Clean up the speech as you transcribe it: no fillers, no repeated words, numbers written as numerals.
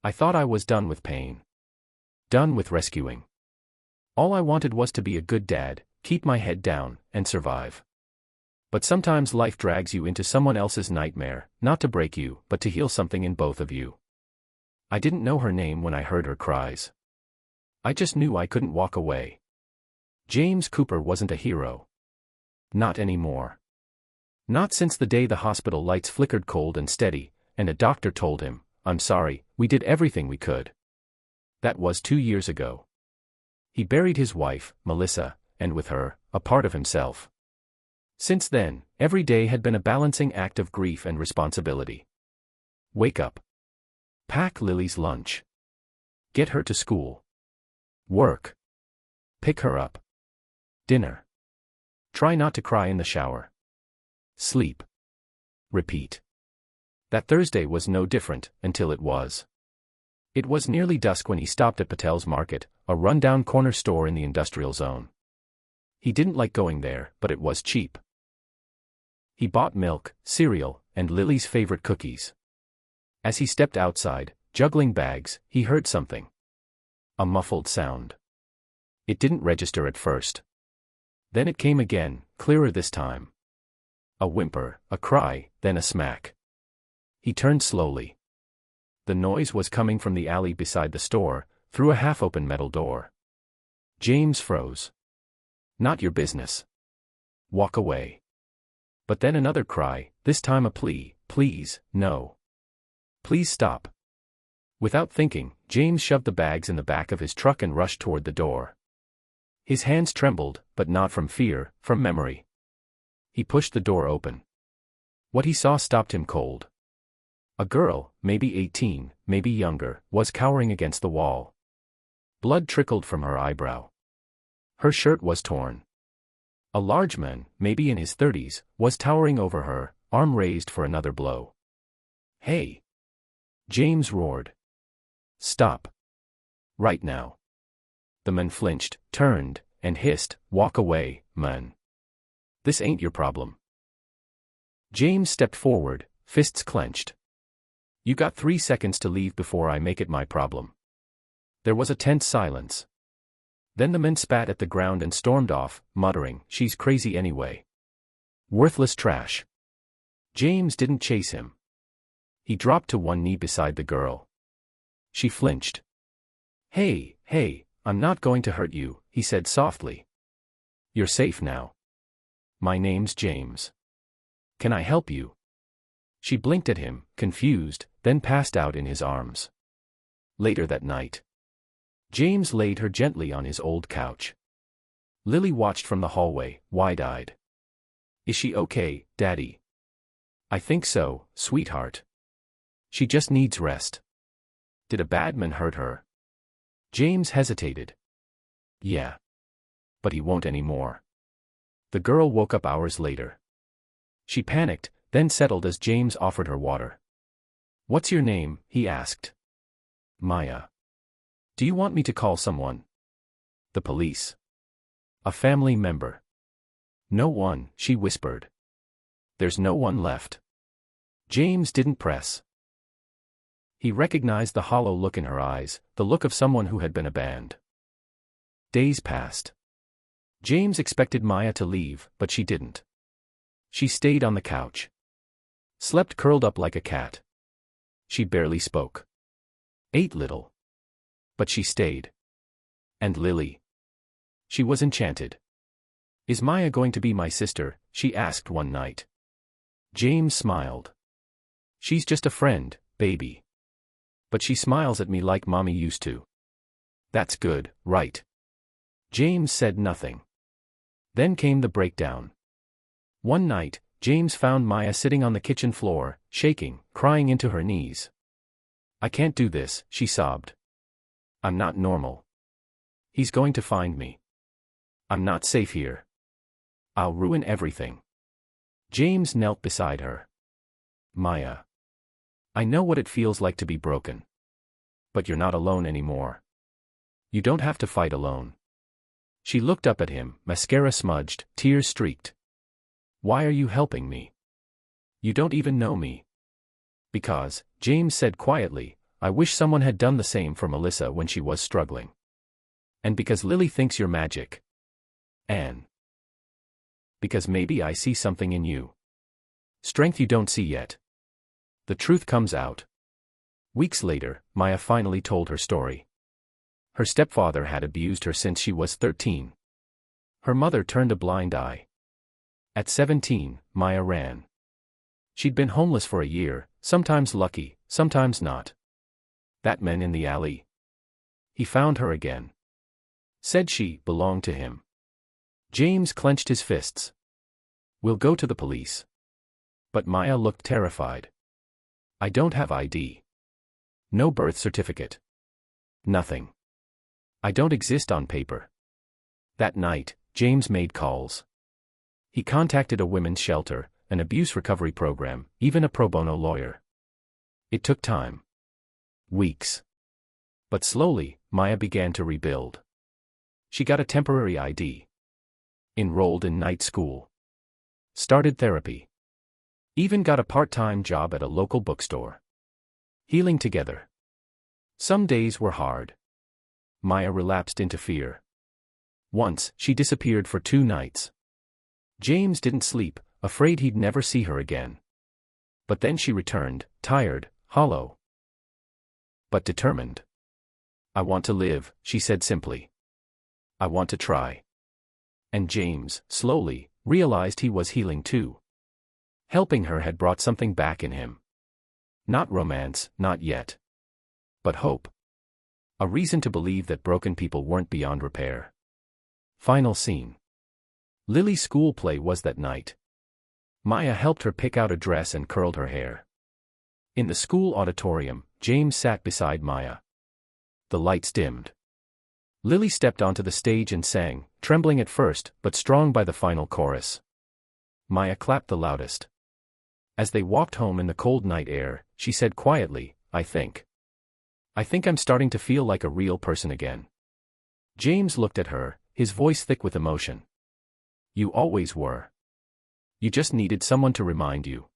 I thought I was done with pain. Done with rescuing. All I wanted was to be a good dad, keep my head down, and survive. But sometimes life drags you into someone else's nightmare, not to break you, but to heal something in both of you. I didn't know her name when I heard her cries. I just knew I couldn't walk away. James Cooper wasn't a hero. Not anymore. Not since the day the hospital lights flickered cold and steady, and a doctor told him, "I'm sorry, we did everything we could." That was 2 years ago. He buried his wife, Melissa, and with her, a part of himself. Since then, every day had been a balancing act of grief and responsibility. Wake up. Pack Lily's lunch. Get her to school. Work. Pick her up. Dinner. Try not to cry in the shower. Sleep. Repeat. That Thursday was no different, until it was. It was nearly dusk when he stopped at Patel's Market, a rundown corner store in the industrial zone. He didn't like going there, but it was cheap. He bought milk, cereal, and Lily's favorite cookies. As he stepped outside, juggling bags, he heard something. A muffled sound. It didn't register at first. Then it came again, clearer this time. A whimper, a cry, then a smack. He turned slowly. The noise was coming from the alley beside the store, through a half-open metal door. James froze. "Not your business. Walk away." But then another cry, this time a plea, "Please, no. Please stop." Without thinking, James shoved the bags in the back of his truck and rushed toward the door. His hands trembled, but not from fear, from memory. He pushed the door open. What he saw stopped him cold. A girl, maybe 18, maybe younger, was cowering against the wall. Blood trickled from her eyebrow. Her shirt was torn. A large man, maybe in his 30s, was towering over her, arm raised for another blow. "Hey!" James roared. "Stop. Right now." The man flinched, turned, and hissed, "Walk away, man. This ain't your problem." James stepped forward, fists clenched. "You got 3 seconds to leave before I make it my problem." There was a tense silence. Then the man spat at the ground and stormed off, muttering, "She's crazy anyway. Worthless trash." James didn't chase him. He dropped to one knee beside the girl. She flinched. Hey, I'm not going to hurt you," he said softly. "You're safe now. My name's James. Can I help you?" She blinked at him, confused, then passed out in his arms. Later that night, James laid her gently on his old couch. Lily watched from the hallway, wide-eyed. "Is she okay, Daddy?" "I think so, sweetheart. She just needs rest." "Did a bad man hurt her?" James hesitated. "Yeah. But he won't anymore." The girl woke up hours later. She panicked, then settled as James offered her water. "What's your name?" he asked. "Maya." "Do you want me to call someone?" "The police." "A family member?" "No one," she whispered. "There's no one left." James didn't press. He recognized the hollow look in her eyes, the look of someone who had been abandoned. Days passed. James expected Maya to leave, but she didn't. She stayed on the couch. Slept curled up like a cat. She barely spoke. Ate little. But she stayed. And Lily? She was enchanted. "Is Maya going to be my sister?" she asked one night. James smiled. "She's just a friend, baby. But she smiles at me like Mommy used to." "That's good, right?" James said nothing. Then came the breakdown. One night, James found Maya sitting on the kitchen floor, shaking, crying into her knees. "I can't do this," she sobbed. "I'm not normal. He's going to find me. I'm not safe here. I'll ruin everything." James knelt beside her. "Maya. I know what it feels like to be broken. But you're not alone anymore. You don't have to fight alone." She looked up at him, mascara smudged, tears streaked. "Why are you helping me? You don't even know me." "Because," James said quietly, I wish someone had done the same for Melissa when she was struggling. And because Lily thinks you're magic. Anne. Because maybe I see something in you. Strength you don't see yet. The truth comes out. Weeks later, Maya finally told her story. Her stepfather had abused her since she was 13. Her mother turned a blind eye. At 17, Maya ran. She'd been homeless for a year, sometimes lucky, sometimes not. That man in the alley. He found her again. Said she belonged to him. James clenched his fists. We'll go to the police. But Maya looked terrified. I don't have ID. No birth certificate. Nothing. I don't exist on paper. That night, James made calls. He contacted a women's shelter, an abuse recovery program, even a pro bono lawyer. It took time. Weeks. But slowly, Maya began to rebuild. She got a temporary ID. Enrolled in night school. Started therapy. Even got a part-time job at a local bookstore. Healing together. Some days were hard. Maya relapsed into fear. Once, she disappeared for 2 nights. James didn't sleep, afraid he'd never see her again. But then she returned, tired, hollow. But determined. I want to live, she said simply. I want to try. And James, slowly, realized he was healing too. Helping her had brought something back in him. Not romance, not yet. But hope. A reason to believe that broken people weren't beyond repair. Final scene. Lily's school play was that night. Maya helped her pick out a dress and curled her hair. In the school auditorium, James sat beside Maya. The lights dimmed. Lily stepped onto the stage and sang, trembling at first, but strong by the final chorus. Maya clapped the loudest. As they walked home in the cold night air, she said quietly, I think I'm starting to feel like a real person again. James looked at her, his voice thick with emotion. You always were. You just needed someone to remind you.